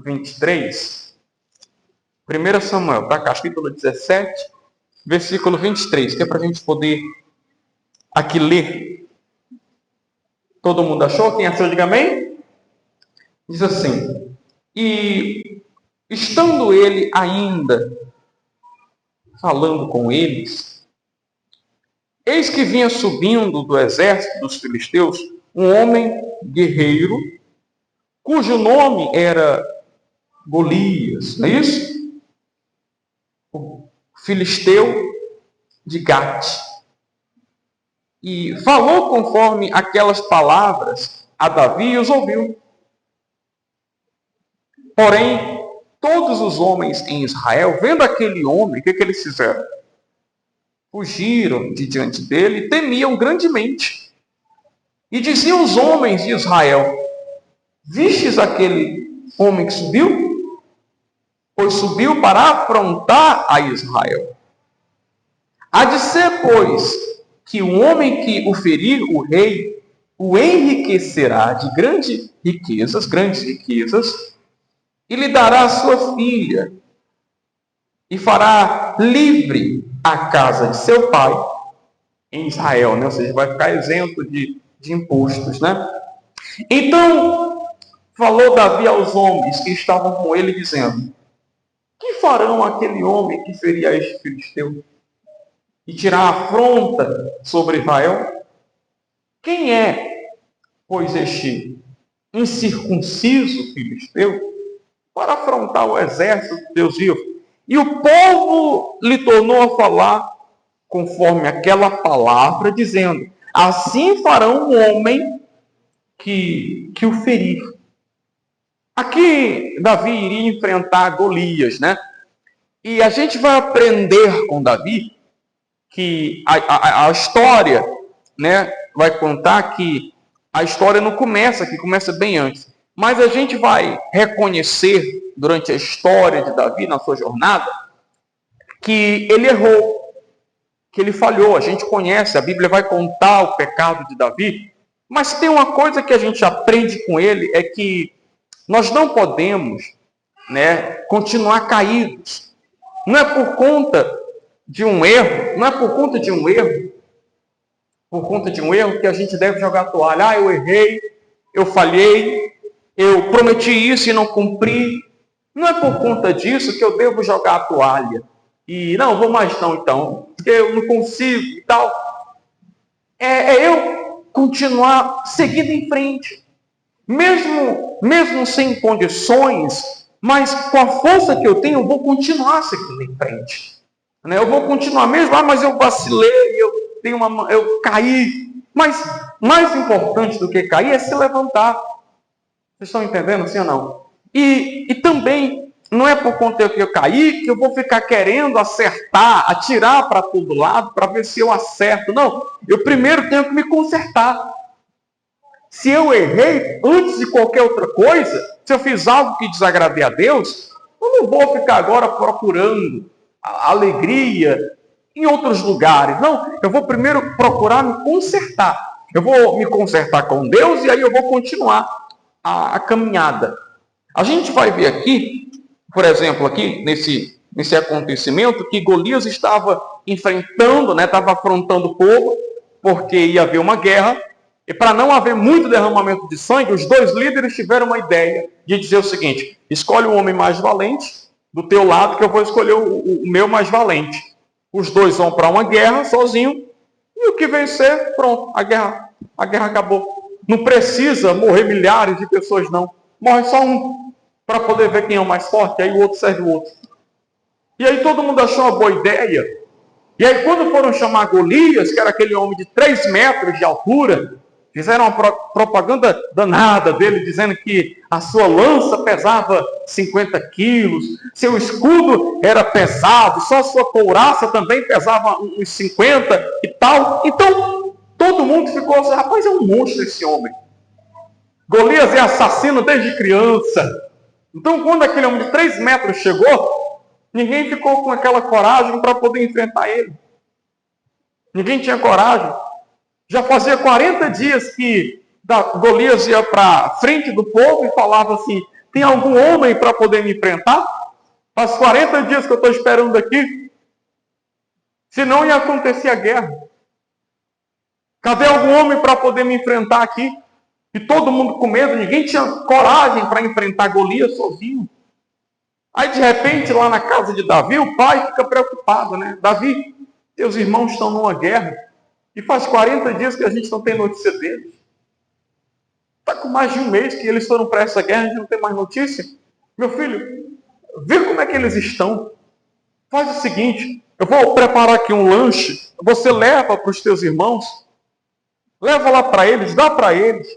23. 1 Samuel, tá? Capítulo 17, versículo 23, que é para a gente poder aqui ler. Todo mundo achou? Quem achou, diga amém. Diz assim: e estando ele ainda falando com eles, eis que vinha subindo do exército dos filisteus um homem guerreiro, cujo nome era Golias, não é isso? O filisteu de Gate. E falou conforme aquelas palavras a Davi e os ouviu. Porém, todos os homens em Israel, vendo aquele homem, o que eles fizeram? Fugiram de diante dele e temiam grandemente. E diziam os homens de Israel: vistes aquele homem que subiu? Pois subiu para afrontar a Israel. Há de ser, pois, que o homem que o ferir, o rei, o enriquecerá de grandes riquezas, e lhe dará a sua filha, e fará livre a casa de seu pai em Israel, né? Ou seja, vai ficar isento de impostos, né? Então, falou Davi aos homens que estavam com ele, dizendo: que farão aquele homem que ferir este filisteu e tirar a afronta sobre Israel? Quem é, pois, este incircunciso filisteu para afrontar o exército de Deus vivo? E o povo lhe tornou a falar conforme aquela palavra, dizendo: assim farão um homem que o ferir. Aqui Davi iria enfrentar Golias, né? E a gente vai aprender com Davi que a história, né, vai contar que a história não começa aqui, começa bem antes. Mas a gente vai reconhecer durante a história de Davi, na sua jornada, que ele errou, que ele falhou. A gente conhece, a Bíblia vai contar o pecado de Davi, mas tem uma coisa que a gente aprende com ele, é que nós não podemos, né, continuar caídos. Não é por conta de um erro, por conta de um erro que a gente deve jogar a toalha. Ah, eu errei, eu falhei, eu prometi isso e não cumpri. Não é por conta disso que eu devo jogar a toalha. E não, vou mais não então, porque eu não consigo e tal. É eu continuar seguindo em frente. Mesmo sem condições, mas com a força que eu tenho, eu vou continuar seguindo em frente. Eu vou continuar mesmo, mas eu vacilei, eu caí. Mas mais importante do que cair é se levantar. Vocês estão entendendo, sim ou não? E também, não é por conta que eu caí que eu vou ficar querendo acertar, atirar para todo lado, para ver se eu acerto. Não, eu primeiro tenho que me consertar. Se eu errei, antes de qualquer outra coisa, se eu fiz algo que desagradei a Deus, eu não vou ficar agora procurando a alegria em outros lugares. Não, eu vou primeiro procurar me consertar. Eu vou me consertar com Deus e aí eu vou continuar a caminhada. A gente vai ver aqui, por exemplo, aqui nesse acontecimento, que Golias estava enfrentando, estava afrontando o povo, porque ia haver uma guerra. E para não haver muito derramamento de sangue, os dois líderes tiveram uma ideia de dizer o seguinte: escolhe um homem mais valente do teu lado, que eu vou escolher o meu mais valente. Os dois vão para uma guerra sozinho, e o que vencer, pronto, a guerra acabou. Não precisa morrer milhares de pessoas, não. Morre só um, para poder ver quem é o mais forte, aí o outro serve o outro. E aí todo mundo achou uma boa ideia. E aí quando foram chamar Golias, que era aquele homem de 3 metros de altura, fizeram uma propaganda danada dele, dizendo que a sua lança pesava 50 quilos, seu escudo era pesado, só a sua couraça também pesava uns 50 e tal. Então, todo mundo ficou assim: rapaz, é um monstro esse homem. Golias é assassino desde criança. Então, quando aquele homem de 3 metros chegou, ninguém ficou com aquela coragem para poder enfrentar ele. Ninguém tinha coragem. Já fazia 40 dias que Golias ia para frente do povo e falava assim: Tem algum homem para poder me enfrentar? Faz 40 dias que eu estou esperando aqui. Senão ia acontecer a guerra. Cadê algum homem para poder me enfrentar aqui? E todo mundo com medo, ninguém tinha coragem para enfrentar Golias sozinho. Aí de repente, lá na casa de Davi, o pai fica preocupado, né? Davi, teus irmãos estão numa guerra. E faz 40 dias que a gente não tem notícia deles. Está com mais de um mês que eles foram para essa guerra, a gente não tem mais notícia. Meu filho, vê como é que eles estão. Faz o seguinte, eu vou preparar aqui um lanche, você leva para os teus irmãos, leva lá para eles, dá para eles.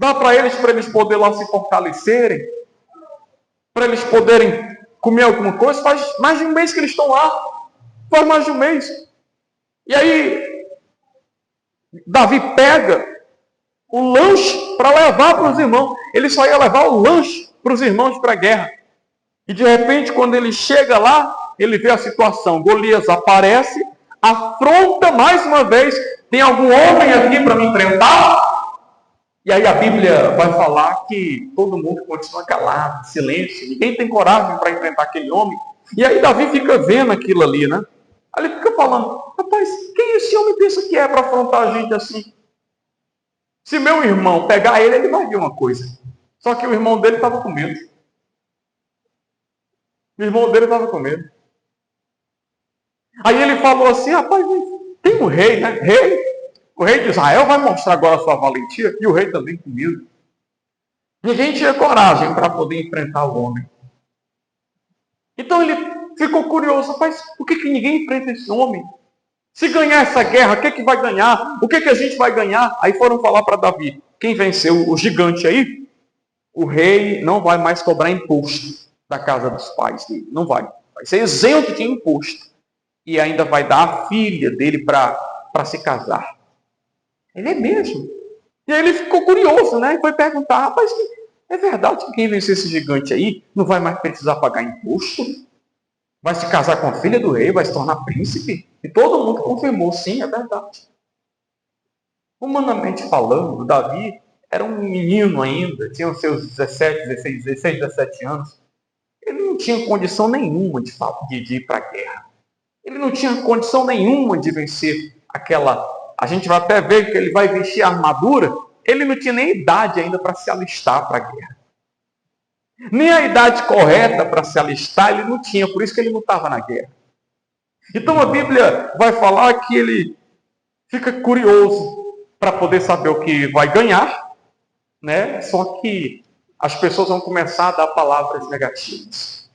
Dá para eles poderem lá se fortalecerem, para eles poderem comer alguma coisa. Faz mais de um mês que eles estão lá. Faz mais de um mês. E aí, Davi pega o lanche para levar para os irmãos. Ele só ia levar o lanche para os irmãos para a guerra. E de repente, quando ele chega lá, ele vê a situação. Golias aparece, afronta mais uma vez. Tem algum homem aqui para me enfrentar? E aí a Bíblia vai falar que todo mundo continua calado, silêncio. Ninguém tem coragem para enfrentar aquele homem. E aí Davi fica vendo aquilo ali, né? Aí ele fica falando, rapaz, quem esse homem pensa que é para afrontar a gente assim? Se meu irmão pegar ele, ele vai ver uma coisa. Só que o irmão dele estava com medo. O irmão dele estava com medo. Aí ele falou assim, rapaz, tem um rei, né? O rei de Israel vai mostrar agora a sua valentia, e o rei também com medo. Ninguém tinha coragem para poder enfrentar o homem. Então ele ficou curioso, rapaz, por que ninguém enfrenta esse homem? Se ganhar essa guerra, o que vai ganhar? O que a gente vai ganhar? Aí foram falar para Davi, quem venceu o gigante aí, o rei não vai mais cobrar imposto da casa dos pais dele. Não vai. Vai ser isento de imposto. E ainda vai dar a filha dele para se casar. Ele é mesmo. E aí ele ficou curioso, né? E foi perguntar, rapaz, é verdade que quem vencer esse gigante aí não vai mais precisar pagar imposto? Vai se casar com a filha do rei, vai se tornar príncipe? E todo mundo confirmou, sim, é verdade. Humanamente falando, Davi era um menino ainda, tinha os seus 17 anos. Ele não tinha condição nenhuma de ir para a guerra. Ele não tinha condição nenhuma de vencer aquela... A gente vai até ver que ele vai vestir a armadura. Ele não tinha nem idade ainda para se alistar para a guerra. Nem a idade correta para se alistar ele não tinha, por isso que ele não estava na guerra. Então a Bíblia vai falar que ele fica curioso para poder saber o que vai ganhar, né? Só que as pessoas vão começar a dar palavras negativas.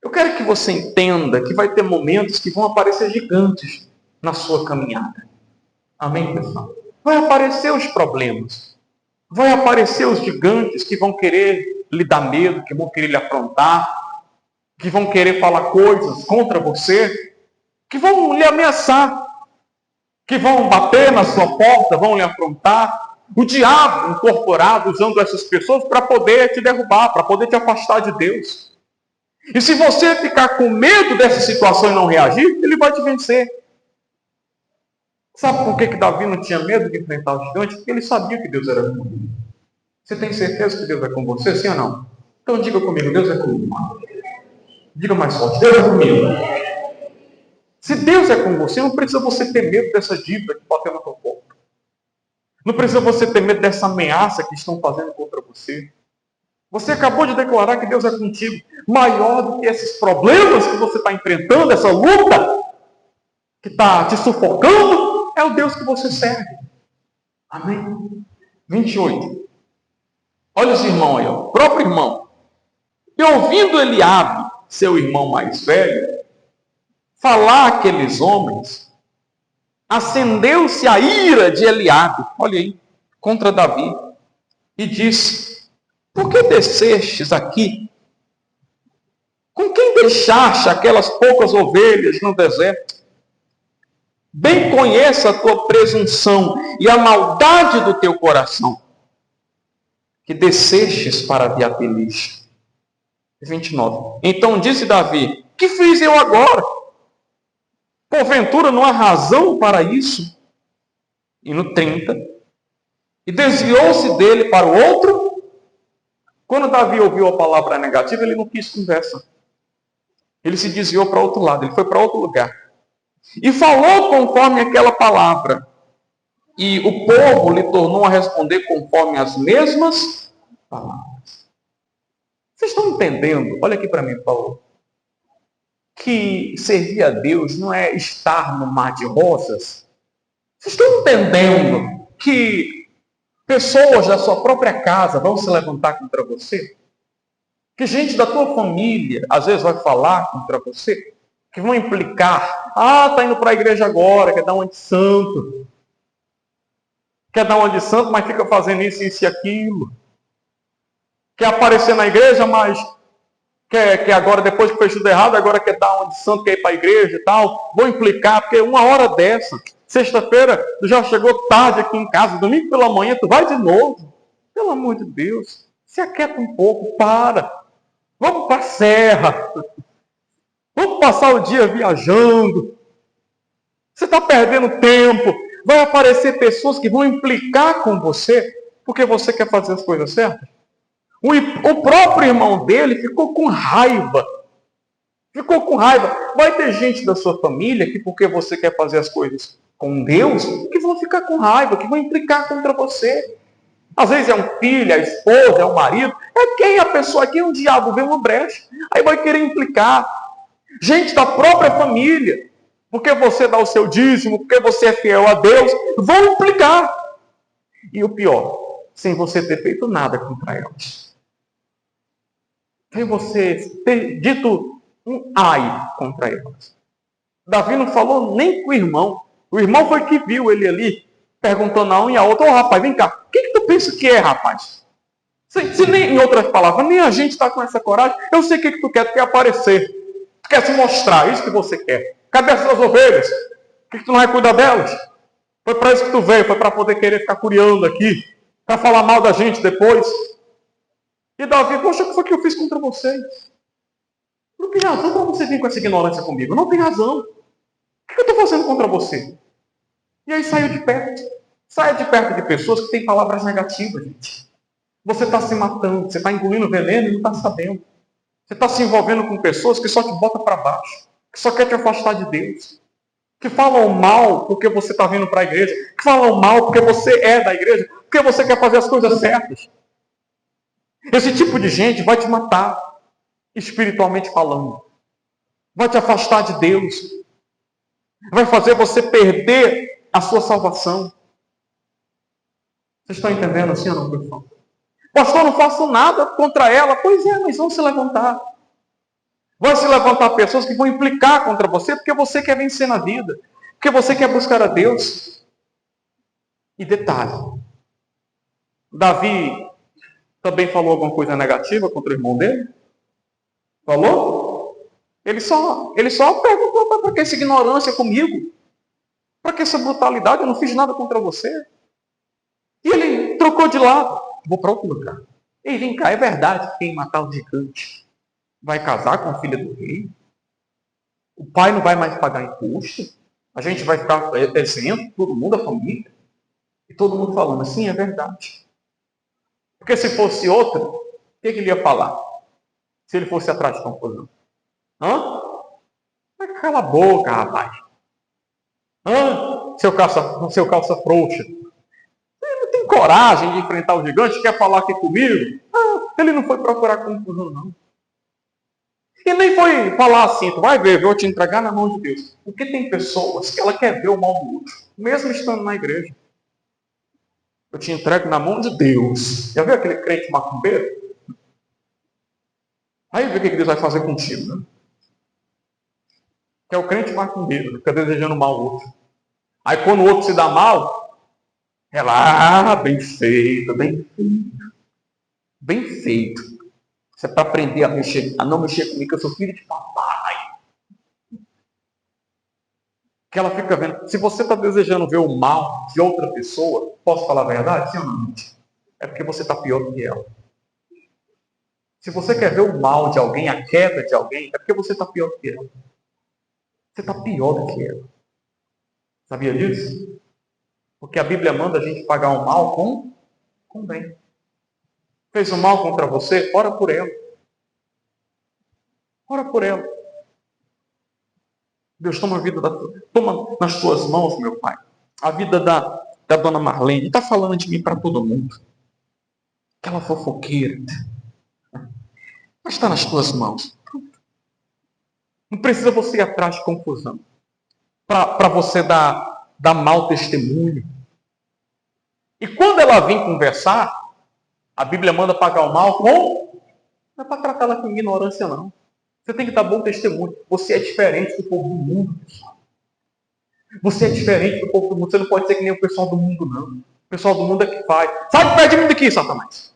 Eu quero que você entenda que vai ter momentos que vão aparecer gigantes na sua caminhada. Amém, pessoal? Vai aparecer os problemas. Vai aparecer os gigantes que vão querer lhe dar medo, que vão querer lhe afrontar, que vão querer falar coisas contra você, que vão lhe ameaçar, que vão bater na sua porta, vão lhe afrontar. O diabo incorporado usando essas pessoas para poder te derrubar, para poder te afastar de Deus. E se você ficar com medo dessa situação e não reagir, ele vai te vencer. Sabe por que Davi não tinha medo de enfrentar o gigante? Porque ele sabia que Deus era com ele. Você tem certeza que Deus é com você, sim ou não? Então diga comigo, Deus é comigo. Diga mais forte, Deus é comigo. Se Deus é com você, não precisa você ter medo dessa dívida que bateu na tua porta. Não precisa você ter medo dessa ameaça que estão fazendo contra você. Você acabou de declarar que Deus é contigo. Maior do que esses problemas que você está enfrentando, essa luta que está te sufocando, é o Deus que você serve. Amém? 28. Olha esse irmão aí, o próprio irmão. E ouvindo Eliabe, seu irmão mais velho, falar aqueles homens, acendeu-se a ira de Eliabe, olha aí, contra Davi, e disse, por que descestes aqui? Com quem deixaste aquelas poucas ovelhas no deserto? Bem conheça a tua presunção e a maldade do teu coração, que descestes para Beapelis. 29. Então disse Davi, que fiz eu agora? Porventura não há razão para isso? E no 30, e desviou-se dele para o outro Quando Davi ouviu a palavra negativa, ele não quis conversa. Ele se desviou para outro lado, ele foi para outro lugar. E falou conforme aquela palavra. E o povo lhe tornou a responder conforme as mesmas palavras. Vocês estão entendendo? Olha aqui para mim, por favor. Que servir a Deus não é estar no mar de rosas. Vocês estão entendendo que pessoas da sua própria casa vão se levantar contra você? Que gente da tua família, às vezes, vai falar contra você? Que vão implicar, está indo para a igreja agora, quer dar uma de santo. Quer dar uma de santo, mas fica fazendo isso e aquilo. Quer aparecer na igreja, mas quer agora, depois que fez tudo errado, agora quer dar uma de santo, quer ir para a igreja e tal. Vou implicar, porque uma hora dessa, sexta-feira, tu já chegou tarde aqui em casa, domingo pela manhã, tu vai de novo. Pelo amor de Deus, se aquieta um pouco, para. Vamos para a serra. Vamos passar o dia viajando. Você está perdendo tempo. Vai aparecer pessoas que vão implicar com você porque você quer fazer as coisas certas. O próprio irmão dele ficou com raiva. Ficou com raiva. Vai ter gente da sua família que, porque você quer fazer as coisas com Deus, que vão ficar com raiva, que vão implicar contra você. Às vezes é um filho, é a esposa, é o marido. É quem a pessoa aqui, um diabo vê uma brecha. Aí vai querer implicar. Gente da própria família. Porque você dá o seu dízimo, porque você é fiel a Deus, vão implicar. E o pior, sem você ter feito nada contra elas. Sem você ter dito um ai contra elas. Davi não falou nem com o irmão. O irmão foi que viu ele ali, perguntando a um e a outra, rapaz, vem cá, o que tu pensa que é, rapaz? Se nem, em outras palavras, nem a gente está com essa coragem, eu sei o que tu quer aparecer. Tu quer se mostrar, isso que você quer. Cadê as suas ovelhas? Por que tu não vai cuidar delas? Foi para isso que tu veio, foi para poder querer ficar curiando aqui, para falar mal da gente depois. E Davi, poxa, o que foi que eu fiz contra vocês? Não tem razão para você vir com essa ignorância comigo. Não tem razão. O que eu estou fazendo contra você? E aí saiu de perto. Saia de perto de pessoas que têm palavras negativas, gente. Você está se matando, você está engolindo veneno e não está sabendo. Você está se envolvendo com pessoas que só te botam para baixo, que só quer te afastar de Deus, que falam mal porque você está vindo para a igreja, que falam mal porque você é da igreja, porque você quer fazer as coisas certas. Esse tipo de gente vai te matar, espiritualmente falando. Vai te afastar de Deus. Vai fazer você perder a sua salvação. Vocês estão entendendo assim ou não, pessoal? Pastor, não faço nada contra ela. Pois é, mas vão se levantar. Vão se levantar pessoas que vão implicar contra você porque você quer vencer na vida. Porque você quer buscar a Deus. E detalhe. Davi também falou alguma coisa negativa contra o irmão dele? Falou? Ele só perguntou, para que essa ignorância comigo? Para que essa brutalidade? Eu não fiz nada contra você. E ele trocou de lado. Vou para outro lugar. Ei, vem cá, é verdade que quem matar o gigante vai casar com a filha do rei? O pai não vai mais pagar imposto? A gente vai ficar exemplo, todo mundo, a família? E todo mundo falando, assim, é verdade. Porque se fosse outro, o que ele ia falar? Se ele fosse atrás de confusão. Hã? Cala a boca, rapaz. Hã? Seu calça frouxa. Ele não tem coragem de enfrentar o gigante, quer falar aqui comigo? Ele não foi procurar confusão, não. E nem foi falar assim, tu vai ver, eu vou te entregar na mão de Deus. Porque tem pessoas que ela quer ver o mal do outro, mesmo estando na igreja. Eu te entrego na mão de Deus. Já viu aquele crente macumbeiro? Aí vê o que Deus vai fazer contigo, né? Que é o crente macumbeiro, que fica desejando mal ao outro. Aí quando o outro se dá mal, ela, bem feito, bem feito. Bem feito. Isso é para aprender a não mexer comigo, que eu sou filho de papai. Que ela fica vendo. Se você está desejando ver o mal de outra pessoa, posso falar a verdade? Sim ou não? É porque você está pior do que ela. Se você quer ver o mal de alguém, a queda de alguém, é porque você está pior do que ela. Você está pior do que ela. Sabia disso? Porque a Bíblia manda a gente pagar o mal com bem. fez o mal contra você, ora por ela. Ora por ela. Deus, toma nas tuas mãos, meu Pai, a vida da dona Marlene. Está falando de mim para todo mundo. Aquela fofoqueira. Mas está nas tuas mãos. Não precisa você ir atrás de confusão. Para você dar mau testemunho. E quando ela vem conversar, a Bíblia manda pagar o mal com... Não é para tratar ela com ignorância, não. Você tem que dar bom testemunho. Você é diferente do povo do mundo, pessoal. Você é diferente do povo do mundo. Você não pode ser que nem o pessoal do mundo, não. O pessoal do mundo é que faz. Sai de perto de mim daqui, Satanás.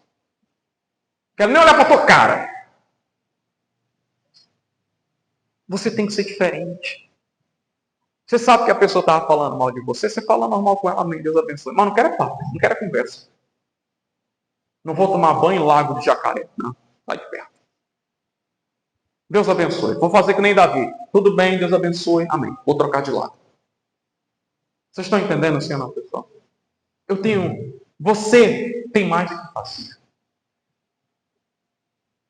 Quero nem olhar para a tua cara. Você tem que ser diferente. Você sabe que a pessoa estava falando mal de você, você fala normal com ela, amém, Deus abençoe. Mas não quero papo, não quero conversa. Não vou tomar banho em lago de jacaré, não. Sai de perto. Deus abençoe. Vou fazer que nem Davi. Tudo bem, Deus abençoe, amém. Vou trocar de lado. Vocês estão entendendo assim ou não, pessoal? Você tem mais do que fazer.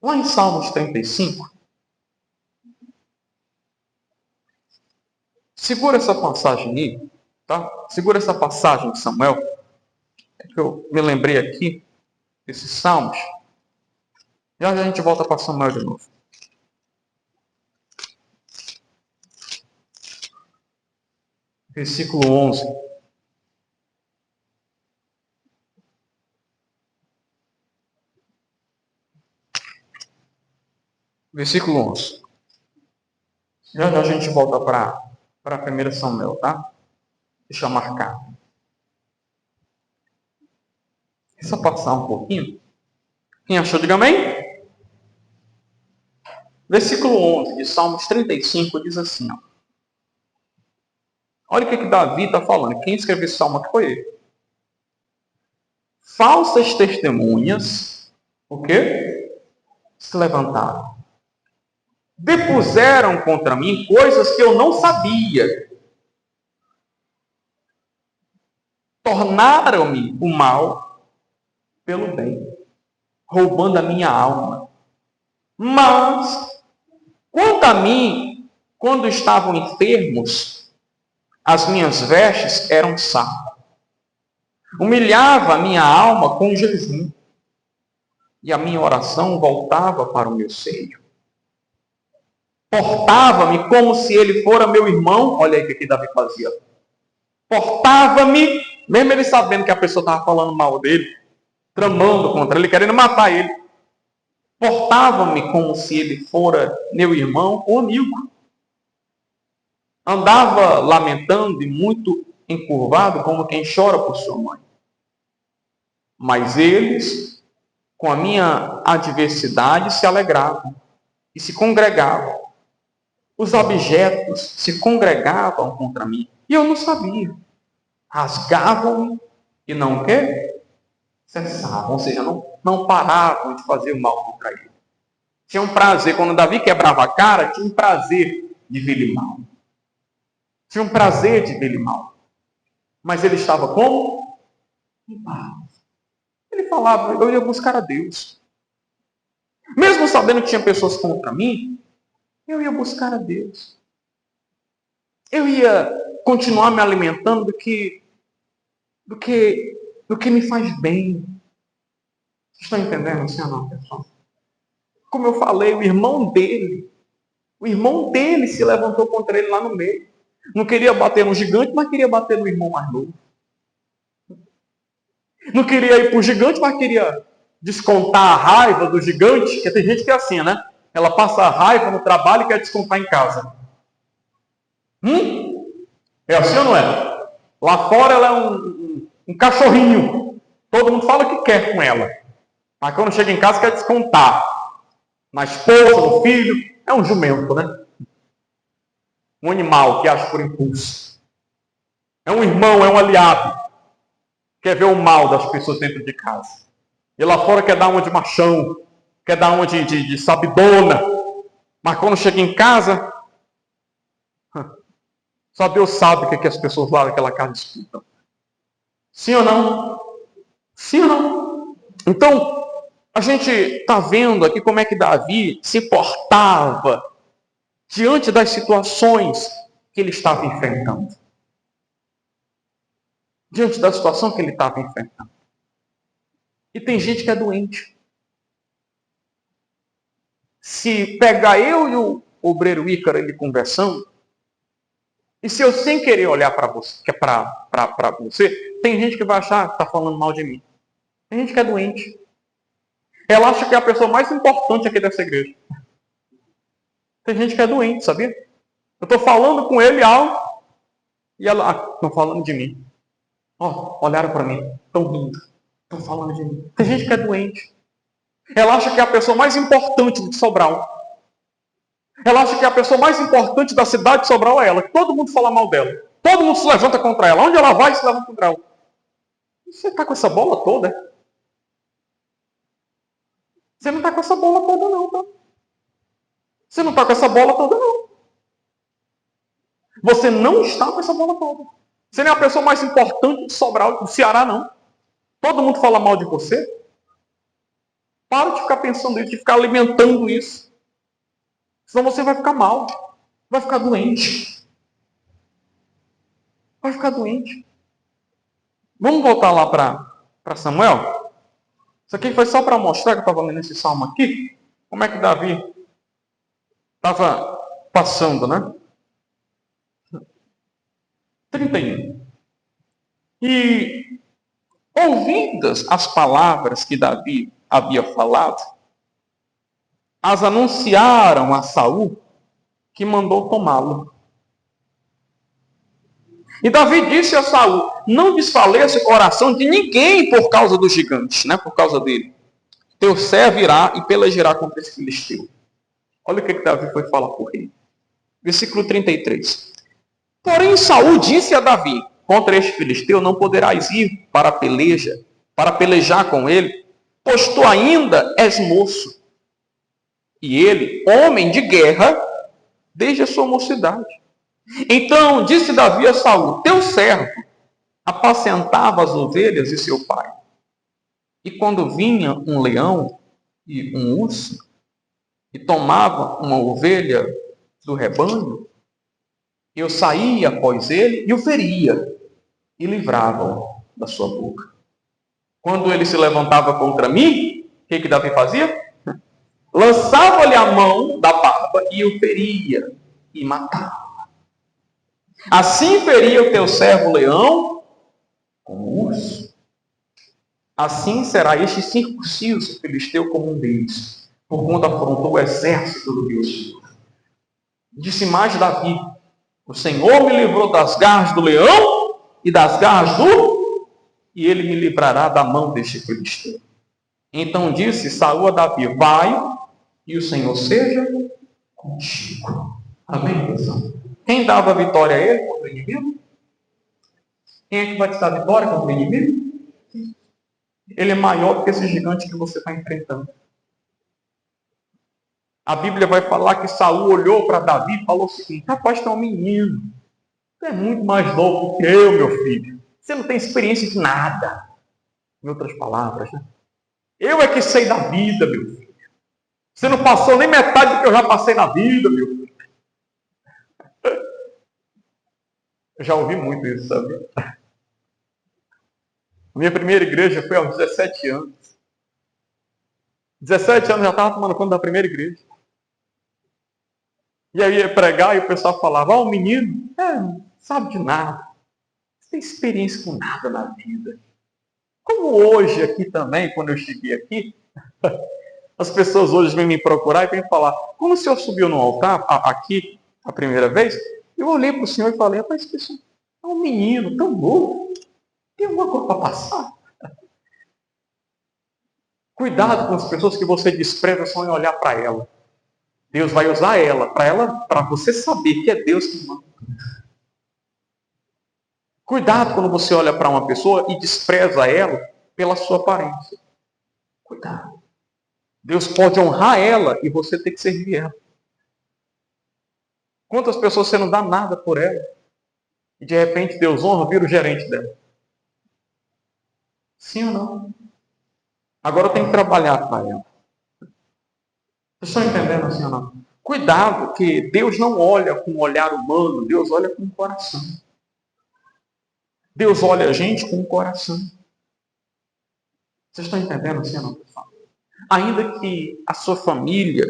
Lá em Salmos 35, segura essa passagem aí, tá? Segura essa passagem de Samuel, que eu me lembrei aqui, desses Salmos. Já a gente volta para Samuel de novo. Versículo 11. Versículo 11. Já a gente volta para 1 Samuel, tá? Deixa eu marcar. Deixa eu passar um pouquinho. Quem achou, diga amém. Versículo 11 de Salmos 35 diz assim, ó. Olha o que Davi está falando. Quem escreveu esse salmo aqui foi ele. Falsas testemunhas, o quê? Se levantaram. Depuseram contra mim coisas que eu não sabia. Tornaram-me o mal pelo bem, roubando a minha alma. Mas, quanto a mim, quando estavam enfermos, as minhas vestes eram saco. Humilhava a minha alma com jejum, e a minha oração voltava para o meu seio. Portava-me como se ele fora meu irmão. Olha aí o que Davi fazia. Portava-me, mesmo ele sabendo que a pessoa estava falando mal dele, tramando contra ele, querendo matar ele. Portava-me como se ele fora meu irmão ou amigo. Andava lamentando e muito encurvado, como quem chora por sua mãe. Mas eles, com a minha adversidade, se alegravam e se congregavam. Os abjetos se congregavam contra mim. E eu não sabia. Rasgavam e não o quê? Cessavam. Ou seja, não paravam de fazer o mal contra ele. Tinha um prazer. Quando Davi quebrava a cara, tinha um prazer de ver ele mal. Tinha um prazer de ver ele mal. Mas ele estava como? Em paz. Ele falava, eu ia buscar a Deus. Mesmo sabendo que tinha pessoas contra mim, eu ia buscar a Deus. Eu ia continuar me alimentando do que me faz bem. Vocês estão entendendo assim ou não, pessoal? Como eu falei, o irmão dele se levantou contra ele lá no meio. Não queria bater no gigante, mas queria bater no irmão mais novo. Não queria ir para o gigante, mas queria descontar a raiva do gigante, porque tem gente que é assim, né? Ela passa a raiva no trabalho e quer descontar em casa. É assim ou não é? Lá fora ela é um cachorrinho. Todo mundo fala o que quer com ela. Mas quando chega em casa quer descontar. Na esposa, no filho. É um jumento, né? Um animal que age por impulso. É um irmão, é um aliado. Quer ver o mal das pessoas dentro de casa. E lá fora quer dar uma de machão. Quer dar uma de sabidona. Mas quando chega em casa, só Deus sabe o que as pessoas lá daquela casa escutam. Sim ou não? Sim ou não? Então, A gente está vendo aqui como é que Davi se portava diante das situações que ele estava enfrentando. Diante da situação que ele estava enfrentando. E tem gente que é doente. Se pegar eu e o obreiro Ícaro ele conversando, e se eu sem querer olhar para você, para você, tem gente que vai achar que está falando mal de mim. Tem gente que é doente. Ela acha que é a pessoa mais importante aqui dessa igreja. Tem gente que é doente, sabia? Eu estou falando com ele algo, e ela, estão falando de mim. Olharam para mim, estão rindo, estão falando de mim. Tem gente que é doente. Ela acha que é a pessoa mais importante de Sobral. Ela acha que é a pessoa mais importante da cidade de Sobral é ela. Que todo mundo fala mal dela. Todo mundo se levanta contra ela. Onde ela vai, se levanta contra ela. Você está com essa bola toda? Você não está com essa bola toda não, tá? Você não está com essa bola toda não. Você não está com essa bola toda. Você não é a pessoa mais importante de Sobral, do Ceará, não. Todo mundo fala mal de você. Para de ficar pensando isso, de ficar alimentando isso. Senão você vai ficar mal. Vai ficar doente. Vai ficar doente. Vamos voltar lá para Samuel? Isso aqui foi só para mostrar que eu estava lendo esse salmo aqui. Como é que Davi estava passando, né? 31. E ouvidas as palavras que Davi havia falado, as anunciaram a Saul, que mandou tomá-lo. E Davi disse a Saul: não desfaleça o coração de ninguém por causa do gigante, né? Por causa dele. Teu servo irá e pelejará contra esse filisteu. Olha o que Davi foi falar por rei. Versículo 33. Porém Saul disse a Davi: contra este filisteu não poderás ir para pelejar com ele, pois tu ainda és moço. E ele, homem de guerra, desde a sua mocidade. Então disse Davi a Saul: teu servo apacentava as ovelhas de seu pai. E quando vinha um leão e um urso, e tomava uma ovelha do rebanho, eu saía após ele e o feria, e livrava-o da sua boca. Quando ele se levantava contra mim, o que Davi fazia? Lançava-lhe a mão da barba e o feria, e matava. Assim feria o teu servo leão como o urso. Assim será este circunciso filisteu como um deles, porquanto afrontou o exército do Deus. Disse mais Davi: o Senhor me livrou das garras do leão e das garras do... e ele me livrará da mão deste filisteu. Então disse Saul a Davi: vai, e o Senhor seja contigo. Amém, pessoal? Quem dava a vitória a ele contra o inimigo? Quem é que vai te dar a vitória contra o inimigo? Ele é maior do que esse gigante que você está enfrentando. A Bíblia vai falar que Saul olhou para Davi e falou o seguinte: rapaz, tu é um menino. Tu é muito mais novo que eu, meu filho. Você não tem experiência de nada. Em outras palavras, né? Eu é que sei da vida, meu filho. Você não passou nem metade do que eu já passei na vida, meu filho. Eu já ouvi muito isso, sabe? A minha primeira igreja foi aos 17 anos. 17 anos já estava tomando conta da primeira igreja. E aí ia pregar e o pessoal falava: o menino não sabe de nada. Não tem experiência com nada na vida. Como hoje aqui também, quando eu cheguei aqui, as pessoas hoje vêm me procurar e vêm falar: como o senhor subiu no altar aqui a primeira vez? Eu olhei para o senhor e falei: rapaz, esse pessoal é um menino tão novo. Tem alguma coisa para passar? Cuidado com as pessoas que você despreza só em olhar para ela. Deus vai usar ela, para você saber que é Deus que manda. Cuidado quando você olha para uma pessoa e despreza ela pela sua aparência. Cuidado. Deus pode honrar ela e você tem que servir ela. Quantas pessoas você não dá nada por ela e de repente Deus honra, vira o gerente dela? Sim ou não? Agora eu tenho que trabalhar para ela. Vocês estão entendendo assim ou não? Cuidado, que Deus não olha com um olhar humano, Deus olha com o coração. Deus olha a gente com o coração. Vocês estão entendendo assim ou não, pessoal? Ainda que a sua família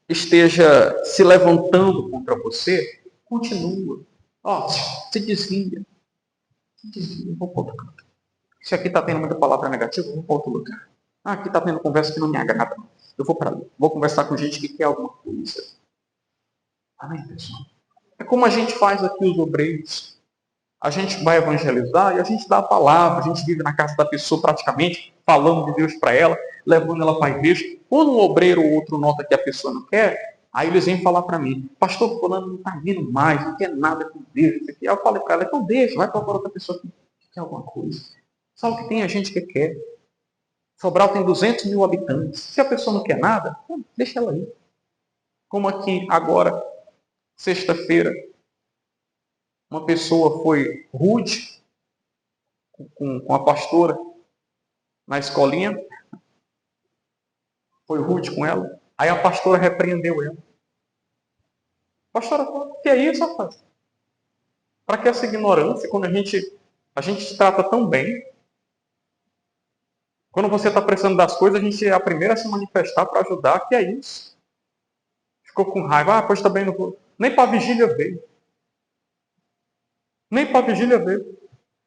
esteja se levantando contra você, continua. Ó, se desvia. Se desvia, vou para outro canto. Se aqui está tendo muita palavra negativa, eu vou para outro lugar. Ah, aqui está tendo conversa que não me agrada. Eu vou para ali. Vou conversar com gente que quer alguma coisa. Amém, pessoal? É como a gente faz aqui os obreiros. A gente vai evangelizar e a gente dá a palavra. A gente vive na casa da pessoa praticamente, falando de Deus para ela, levando ela para a igreja. Quando um obreiro ou outro nota que a pessoa não quer, aí eles vêm falar para mim: pastor fulano não está vindo mais, não quer nada com Deus. Aí eu falei para ela: então deixa, vai procurar outra pessoa que quer alguma coisa. Sabe que tem a gente que quer. Sobral tem 200 mil habitantes. Se a pessoa não quer nada, deixa ela aí. Como aqui agora, sexta-feira, uma pessoa foi rude com a pastora na escolinha. Foi rude com ela. Aí a pastora repreendeu ela. Pastora, o que é isso, rapaz? Para que essa ignorância quando a gente te trata tão bem? Quando você está precisando das coisas, a gente é a primeira a se manifestar para ajudar. Que é isso? Ficou com raiva. Ah, pois também não vou. Nem para a vigília veio. Nem para a vigília veio.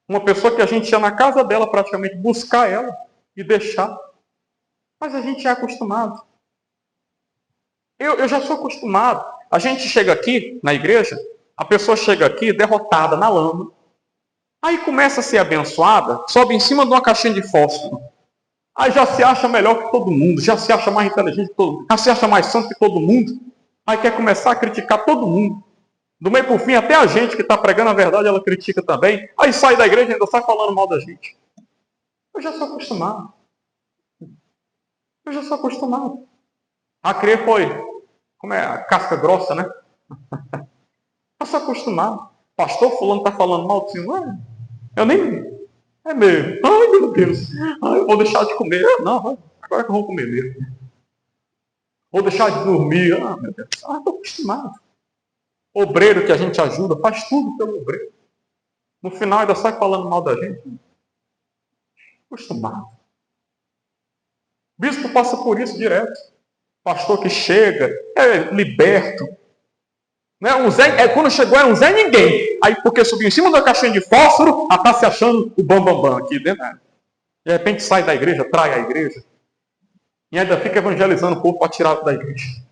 Uma pessoa que a gente ia na casa dela praticamente buscar ela e deixar. Mas a gente é acostumado. Eu já sou acostumado. A gente chega aqui na igreja, a pessoa chega aqui derrotada na lama. Aí começa a ser abençoada, sobe em cima de uma caixinha de fósforo. Aí já se acha melhor que todo mundo, já se acha mais inteligente que todo mundo, já se acha mais santo que todo mundo. Aí quer começar a criticar todo mundo. Do meio por fim, até a gente que está pregando a verdade, ela critica também. Aí sai da igreja e ainda sai falando mal da gente. Eu já sou acostumado. Eu já sou acostumado. A crer foi, como é, a casca grossa, né? Eu sou acostumado. Pastor fulano está falando mal do Senhor. Eu nem... É mesmo. Ai, meu Deus. Ai, eu vou deixar de comer. Não, agora que eu vou comer mesmo. Vou deixar de dormir. Ah, meu Deus. Ah, estou acostumado. Obreiro que a gente ajuda, faz tudo pelo obreiro. No final ainda sai falando mal da gente. Acostumado. Bispo passa por isso direto. Pastor que chega, é liberto. Né? Quando chegou era um Zé Ninguém. Aí porque subiu em cima da caixinha de fósforo, está se achando o bambambam aqui dentro. Né? De repente sai da igreja, trai a igreja. E ainda fica evangelizando o povo para tirar da igreja.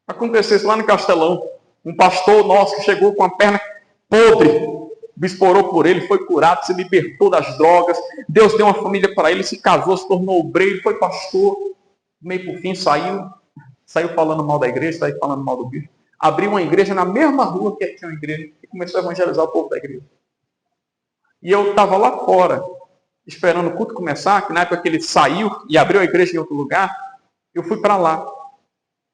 Aconteceu isso lá no Castelão. Um pastor nosso que chegou com a perna podre. O bispo orou por ele, foi curado, se libertou das drogas. Deus deu uma família para ele, se casou, se tornou obreiro, foi pastor. Meio por fim saiu falando mal da igreja, saiu falando mal do bispo. Abriu uma igreja na mesma rua que tinha uma igreja e começou a evangelizar o povo da igreja. E eu estava lá fora, esperando o culto começar, que na época que ele saiu e abriu a igreja em outro lugar, eu fui para lá.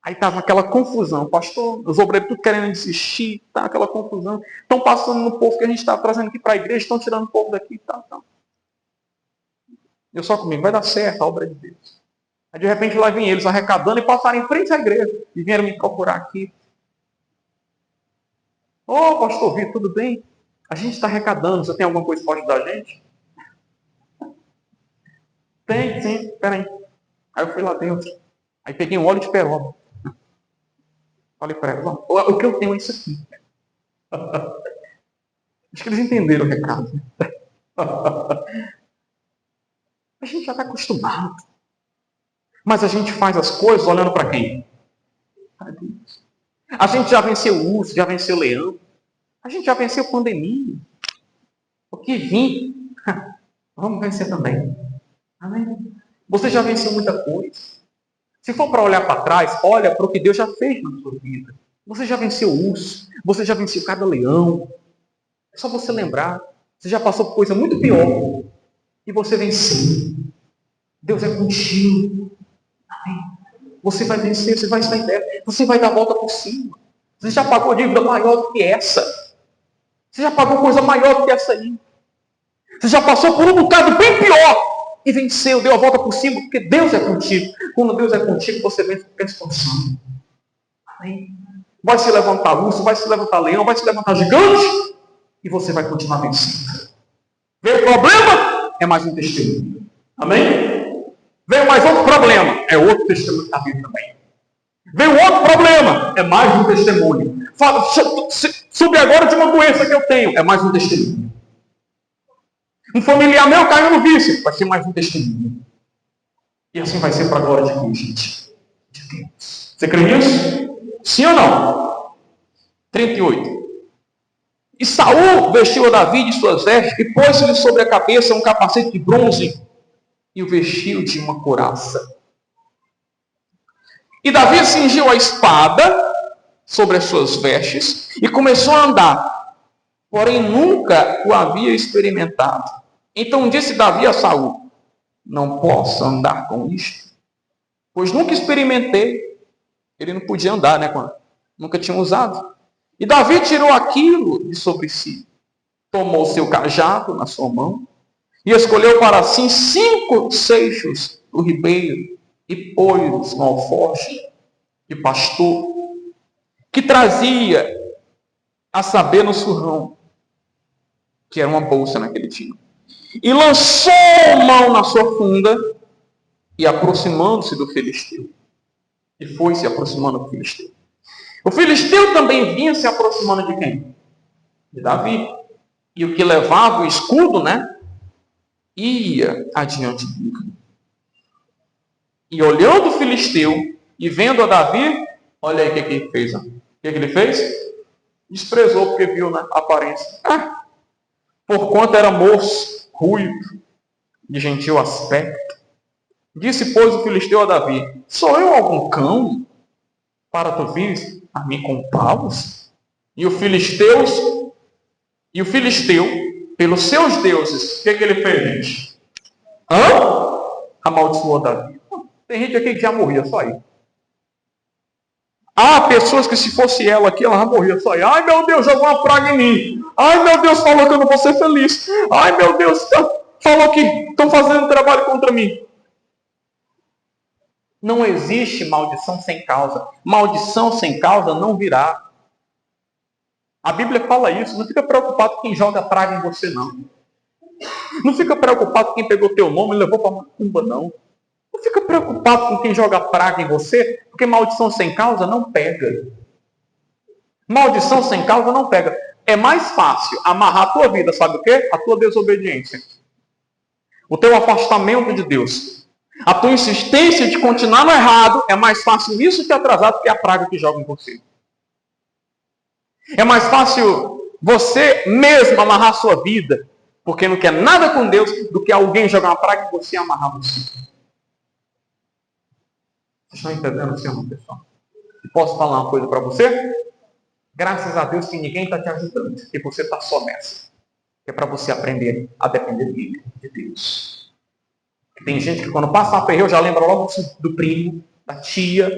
Aí estava aquela confusão, pastor, os obreiros tudo querendo desistir, tá aquela confusão. Estão passando no povo que a gente está trazendo aqui para a igreja, estão tirando o povo daqui, tá. Eu só comigo, vai dar certo a obra de Deus. Aí de repente lá vem eles arrecadando e passaram em frente à igreja e vieram me procurar aqui. Ô, pastor Vitor, tudo bem? A gente está arrecadando, você tem alguma coisa para ajudar a gente? Tem, sim, peraí. Aí eu fui lá dentro. Aí peguei um óleo de peroba. Falei para ela, o que eu tenho é isso aqui. Acho que eles entenderam o recado. A gente já está acostumado. Mas a gente faz as coisas olhando para quem? Para Deus. A gente já venceu o urso, já venceu o leão. A gente já venceu a pandemia. O que vir, vamos vencer também. Amém? Você já venceu muita coisa. Se for para olhar para trás, olha para o que Deus já fez na sua vida. Você já venceu o urso. Você já venceu cada leão. É só você lembrar. Você já passou por coisa muito pior. E você venceu. Deus é contigo. Amém? Você vai vencer, você vai estar em pé. Você vai dar a volta por cima. Você já pagou dívida maior do que essa. Você já pagou coisa maior do que essa aí. Você já passou por um bocado bem pior. e venceu, deu a volta por cima, porque Deus é contigo. Quando Deus é contigo, você vence qualquer situação. Amém? Vai se levantar urso, vai se levantar leão, vai se levantar gigante, e você vai continuar vencendo. Veio o problema, é mais um testemunho. Amém? Veio mais outro problema, é outro testemunho que está vindo também. Veio outro problema, é mais um testemunho. Fala, sube agora de uma doença que eu tenho, é mais um testemunho. Um familiar meu caiu no vício, vai ser mais um testemunho. E assim vai ser para a glória de Deus, gente. De Deus. Você crê nisso? Sim ou não? 38. E Saul vestiu a Davi de suas vestes e pôs-lhe sobre a cabeça um capacete de bronze e o vestiu de uma couraça. E Davi cingiu a espada sobre as suas vestes e começou a andar, porém nunca o havia experimentado. Então disse Davi a Saul: não posso andar com isto, pois nunca experimentei. Ele não podia andar, né? Nunca tinha usado. E Davi tirou aquilo de sobre si, tomou seu cajado na sua mão e escolheu para si 5 seixos do ribeiro e pôs no alforje de pastor que trazia, a saber, no surrão, que era uma bolsa naquele tinha. E lançou mão na sua funda e aproximando-se do filisteu. E foi se aproximando do filisteu. O filisteu também vinha se aproximando de quem? De Davi. E o que levava o escudo, né? Ia adiante dele. E olhando o filisteu e vendo a Davi, olha aí o que ele fez. O que ele fez? Desprezou porque viu na aparência. Porquanto era moço, ruivo, de gentil aspecto. Disse, pois, o filisteu a Davi: sou eu algum cão para tu vires a mim com paus? E o filisteu, pelos seus deuses, o que ele fez, gente? Amaldiçoou Davi. Tem gente aqui que já morria só aí. Há pessoas que, se fosse ela aqui, ela já morria só aí. Ai, meu Deus, jogou uma praga em mim. Ai, meu Deus, falou que eu não vou ser feliz. Ai, meu Deus, falou que estão fazendo trabalho contra mim. Não existe maldição sem causa. Maldição sem causa não virá. A Bíblia fala isso. Não fica preocupado com quem joga praga em você, não. Não fica preocupado com quem pegou teu nome e levou para macumba, não. Não fica preocupado com quem joga praga em você, porque maldição sem causa não pega. Maldição sem causa não pega. É mais fácil amarrar a tua vida, sabe o quê? A tua desobediência. O teu afastamento de Deus. A tua insistência de continuar no errado, é mais fácil isso que atrasar do que a praga que joga em você. É mais fácil você mesmo amarrar a sua vida, porque não quer nada com Deus, do que alguém jogar uma praga em você e amarrar você. Vocês estão entendendo, senhor, pessoal? E posso falar uma coisa para você? Graças a Deus que ninguém está te ajudando, e você está só nessa. É para você aprender a depender dele, de Deus. Tem gente que quando passa uma perreira já lembra logo do primo, da tia,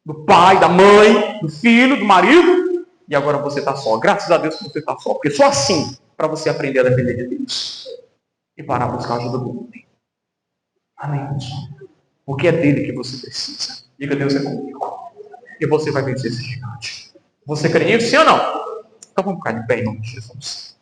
do pai, da mãe, do filho, do marido. E agora você está só. Graças a Deus que você está só. Porque só assim para você aprender a depender de Deus. E parar a buscar a ajuda do homem. Amém, pessoal? Porque é dele que você precisa. Diga, Deus é comigo. E você vai vencer esse gigante. Você crê nisso, sim ou não? Então vamos ficar de pé em nome de Jesus.